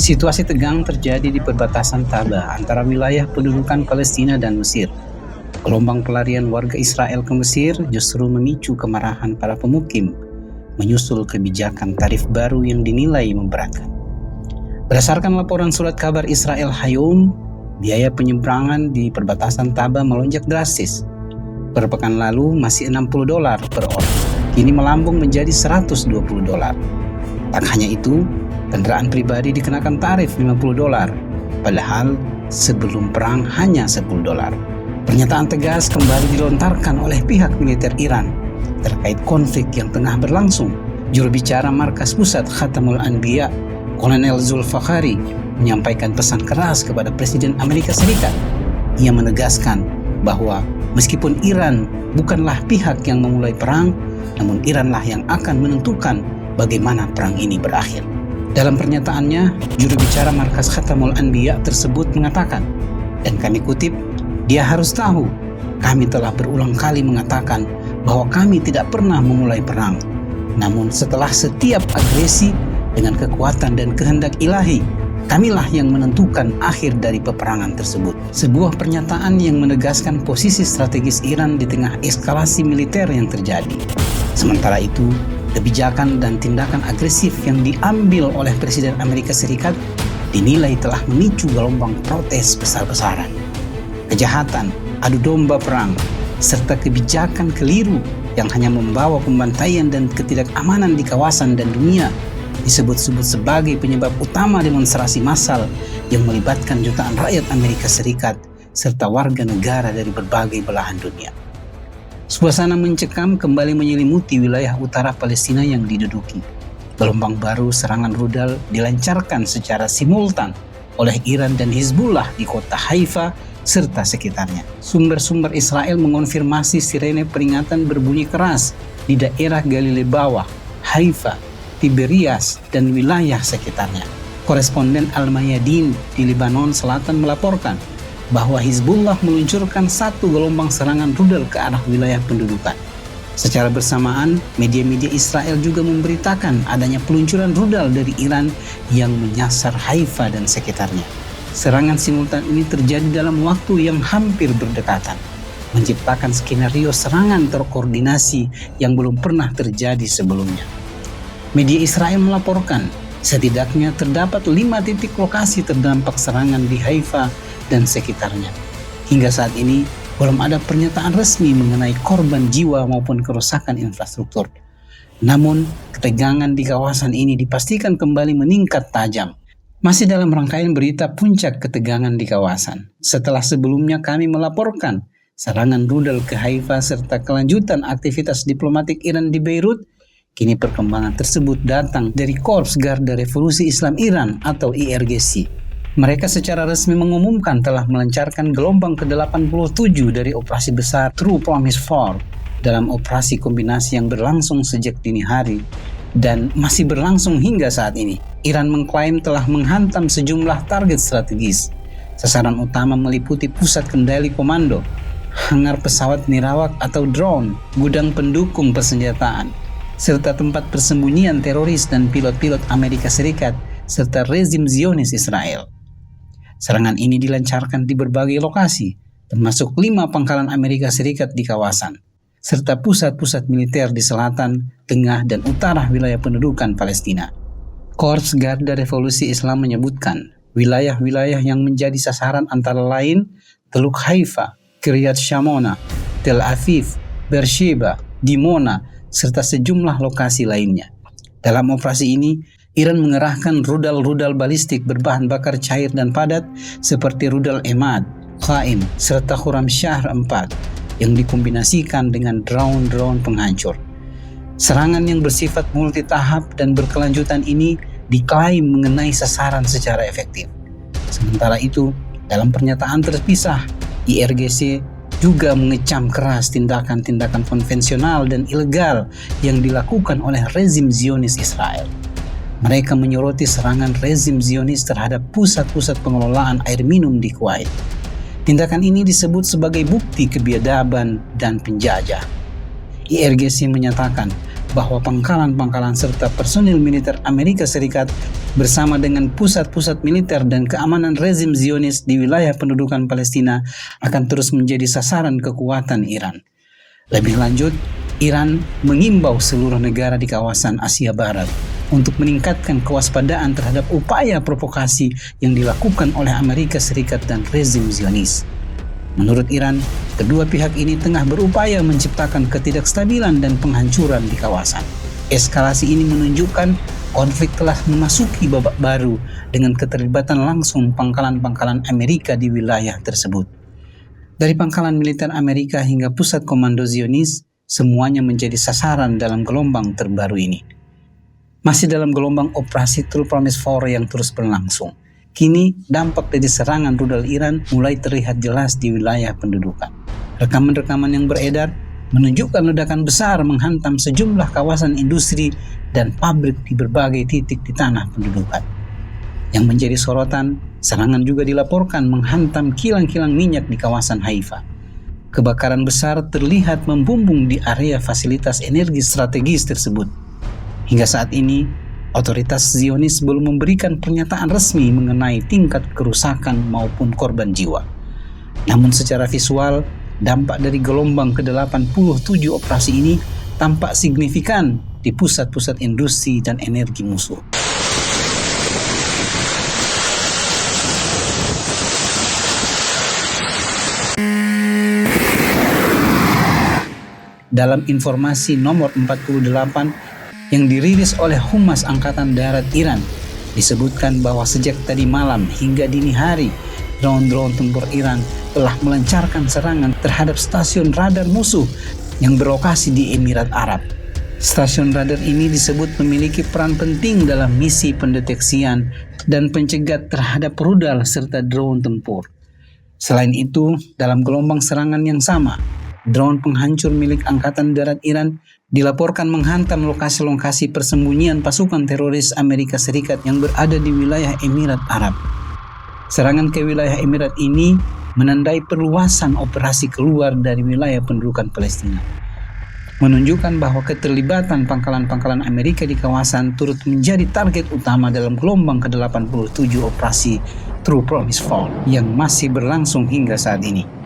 Situasi tegang terjadi di perbatasan Taba antara wilayah pendudukan Palestina dan Mesir. Gelombang pelarian warga Israel ke Mesir justru memicu kemarahan para pemukim, menyusul kebijakan tarif baru yang dinilai memberatkan. Berdasarkan laporan surat kabar Israel Hayom, biaya penyeberangan di perbatasan Taba melonjak drastis. Per pekan lalu masih $60 per orang, kini melambung menjadi $120. Tak hanya itu, kendaraan pribadi dikenakan tarif $50, padahal sebelum perang hanya $10. Pernyataan tegas kembali dilontarkan oleh pihak militer Iran terkait konflik yang tengah berlangsung. Juru bicara Markas Pusat Khatamul Anbiya, Kolonel Zulfakhari, menyampaikan pesan keras kepada Presiden Amerika Serikat. Ia menegaskan bahwa meskipun Iran bukanlah pihak yang memulai perang, namun Iranlah yang akan menentukan bagaimana perang ini berakhir. Dalam pernyataannya, juru bicara Markas Khatamul Anbiya tersebut mengatakan, dan kami kutip, "Dia harus tahu, kami telah berulang kali mengatakan bahwa kami tidak pernah memulai perang. Namun setelah setiap agresi dengan kekuatan dan kehendak ilahi, kamilah yang menentukan akhir dari peperangan tersebut." Sebuah pernyataan yang menegaskan posisi strategis Iran di tengah eskalasi militer yang terjadi. Sementara itu, kebijakan dan tindakan agresif yang diambil oleh Presiden Amerika Serikat dinilai telah memicu gelombang protes besar-besaran. Kejahatan, adu domba perang, serta kebijakan keliru yang hanya membawa pembantaian dan ketidakamanan di kawasan dan dunia disebut-sebut sebagai penyebab utama demonstrasi massal yang melibatkan jutaan rakyat Amerika Serikat serta warga negara dari berbagai belahan dunia. Suasana mencekam kembali menyelimuti wilayah utara Palestina yang diduduki. Gelombang baru serangan rudal dilancarkan secara simultan oleh Iran dan Hizbullah di kota Haifa serta sekitarnya. Sumber-sumber Israel mengonfirmasi sirene peringatan berbunyi keras di daerah Galilea Bawah, Haifa, Tiberias, dan wilayah sekitarnya. Koresponden Al-Mayadin di Lebanon Selatan melaporkan bahwa Hizbullah meluncurkan satu gelombang serangan rudal ke arah wilayah pendudukan. Secara bersamaan, media-media Israel juga memberitakan adanya peluncuran rudal dari Iran yang menyasar Haifa dan sekitarnya. Serangan simultan ini terjadi dalam waktu yang hampir berdekatan, menciptakan skenario serangan terkoordinasi yang belum pernah terjadi sebelumnya. Media Israel melaporkan setidaknya terdapat 5 titik lokasi terdampak serangan di Haifa dan sekitarnya. Hingga saat ini belum ada pernyataan resmi mengenai korban jiwa maupun kerusakan infrastruktur. Namun, ketegangan di kawasan ini dipastikan kembali meningkat tajam. Masih dalam rangkaian berita puncak ketegangan di kawasan, setelah sebelumnya kami melaporkan serangan rudal ke Haifa serta kelanjutan aktivitas diplomatik Iran di Beirut, kini perkembangan tersebut datang dari Korps Garda Revolusi Islam Iran atau IRGC. Mereka secara resmi mengumumkan telah melancarkan gelombang ke-87 dari operasi besar True Promise 4 dalam operasi kombinasi yang berlangsung sejak dini hari dan masih berlangsung hingga saat ini. Iran mengklaim telah menghantam sejumlah target strategis. Sasaran utama meliputi pusat kendali komando, hangar pesawat nirawak atau drone, gudang pendukung persenjataan, serta tempat persembunyian teroris dan pilot-pilot Amerika Serikat serta rezim Zionis Israel. Serangan ini dilancarkan di berbagai lokasi, termasuk 5 pangkalan Amerika Serikat di kawasan, serta pusat-pusat militer di selatan, tengah, dan utara wilayah pendudukan Palestina. Korps Garda Revolusi Islam menyebutkan, wilayah-wilayah yang menjadi sasaran antara lain Teluk Haifa, Kiryat Shmona, Tel Aviv, Beersheba, Dimona, serta sejumlah lokasi lainnya. Dalam operasi ini, Iran mengerahkan rudal-rudal balistik berbahan bakar cair dan padat seperti rudal Emad, Qaim, serta Khurramshahr 4 yang dikombinasikan dengan drone-drone penghancur. Serangan yang bersifat multitahap dan berkelanjutan ini diklaim mengenai sasaran secara efektif. Sementara itu, dalam pernyataan terpisah, IRGC juga mengecam keras tindakan-tindakan konvensional dan ilegal yang dilakukan oleh rezim Zionis Israel. Mereka menyoroti serangan rezim Zionis terhadap pusat-pusat pengelolaan air minum di Kuwait. Tindakan ini disebut sebagai bukti kebiadaban dan penjajah. IRGC menyatakan bahwa pangkalan-pangkalan serta personil militer Amerika Serikat bersama dengan pusat-pusat militer dan keamanan rezim Zionis di wilayah pendudukan Palestina akan terus menjadi sasaran kekuatan Iran. Lebih lanjut, Iran mengimbau seluruh negara di kawasan Asia Barat untuk meningkatkan kewaspadaan terhadap upaya provokasi yang dilakukan oleh Amerika Serikat dan rezim Zionis. Menurut Iran, kedua pihak ini tengah berupaya menciptakan ketidakstabilan dan penghancuran di kawasan. Eskalasi ini menunjukkan konflik telah memasuki babak baru dengan keterlibatan langsung pangkalan-pangkalan Amerika di wilayah tersebut. Dari pangkalan militer Amerika hingga pusat komando Zionis, semuanya menjadi sasaran dalam gelombang terbaru ini. Masih dalam gelombang operasi True Promise 4 yang terus berlangsung. Kini, dampak dari serangan rudal Iran mulai terlihat jelas di wilayah pendudukan. Rekaman-rekaman yang beredar menunjukkan ledakan besar menghantam sejumlah kawasan industri dan pabrik di berbagai titik di tanah pendudukan. Yang menjadi sorotan, serangan juga dilaporkan menghantam kilang-kilang minyak di kawasan Haifa. Kebakaran besar terlihat membumbung di area fasilitas energi strategis tersebut. Hingga saat ini, otoritas Zionis belum memberikan pernyataan resmi mengenai tingkat kerusakan maupun korban jiwa. Namun secara visual, dampak dari gelombang ke-87 operasi ini tampak signifikan di pusat-pusat industri dan energi musuh. Dalam informasi nomor 48 yang dirilis oleh Humas Angkatan Darat Iran, disebutkan bahwa sejak tadi malam hingga dini hari, drone-drone tempur Iran telah melancarkan serangan terhadap stasiun radar musuh yang berlokasi di Emirat Arab. Stasiun radar ini disebut memiliki peran penting dalam misi pendeteksian dan pencegat terhadap rudal serta drone tempur. Selain itu, dalam gelombang serangan yang sama, drone penghancur milik Angkatan Darat Iran dilaporkan menghantam lokasi-lokasi persembunyian pasukan teroris Amerika Serikat yang berada di wilayah Emirat Arab. Serangan ke wilayah Emirat ini menandai perluasan operasi keluar dari wilayah pendudukan Palestina, menunjukkan bahwa keterlibatan pangkalan-pangkalan Amerika di kawasan turut menjadi target utama dalam gelombang ke-87 operasi True Promise 4 yang masih berlangsung hingga saat ini.